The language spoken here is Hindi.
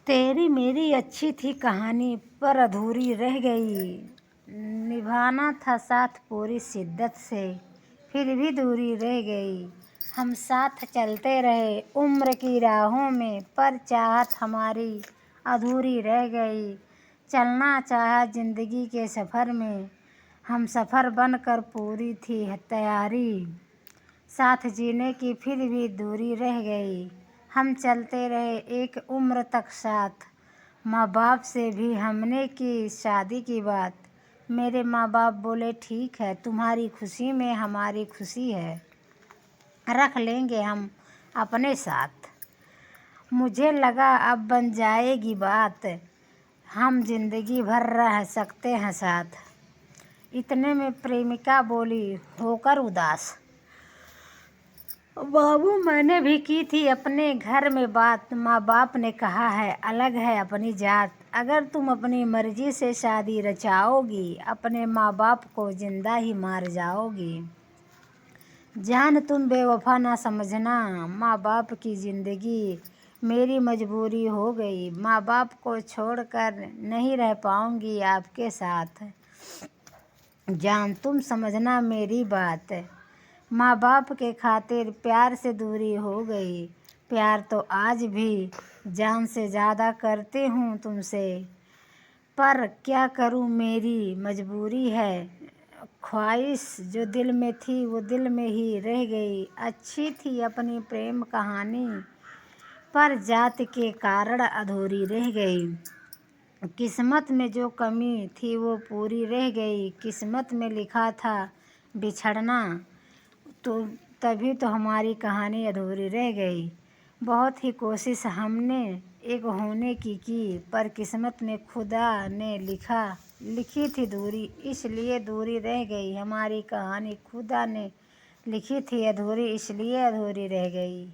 तेरी मेरी अच्छी थी कहानी पर अधूरी रह गई। निभाना था साथ पूरी शिद्दत से, फिर भी दूरी रह गई। हम साथ चलते रहे उम्र की राहों में, पर चाहत हमारी अधूरी रह गई। चलना चाहा जिंदगी के सफ़र में, हम सफ़र बनकर पूरी थी तैयारी। साथ जीने की फिर भी दूरी रह गई। हम चलते रहे एक उम्र तक साथ, माँ बाप से भी हमने की शादी की बात। मेरे माँ बाप बोले ठीक है, तुम्हारी खुशी में हमारी खुशी है, रख लेंगे हम अपने साथ। मुझे लगा अब बन जाएगी बात, हम जिंदगी भर रह सकते हैं साथ। इतने में प्रेमिका बोली होकर उदास, बाबू मैंने भी की थी अपने घर में बात। माँ बाप ने कहा है अलग है अपनी जात, अगर तुम अपनी मर्जी से शादी रचाओगी, अपने माँ बाप को जिंदा ही मार जाओगी। जान तुम बेवफा ना समझना, माँ बाप की ज़िंदगी मेरी मजबूरी हो गई। माँ बाप को छोड़कर नहीं रह पाऊँगी आपके साथ, जान तुम समझना मेरी बात। माँ बाप के खातिर प्यार से दूरी हो गई, प्यार तो आज भी जान से ज़्यादा करती हूँ तुमसे, पर क्या करूँ मेरी मजबूरी है। ख्वाहिश जो दिल में थी वो दिल में ही रह गई। अच्छी थी अपनी प्रेम कहानी, पर जात के कारण अधूरी रह गई। किस्मत में जो कमी थी वो पूरी रह गई। किस्मत में लिखा था बिछड़ना, तो तभी तो हमारी कहानी अधूरी रह गई। बहुत ही कोशिश हमने एक होने की, पर किस्मत में खुदा ने लिखी थी दूरी, इसलिए दूरी रह गई। हमारी कहानी खुदा ने लिखी थी अधूरी, इसलिए अधूरी रह गई।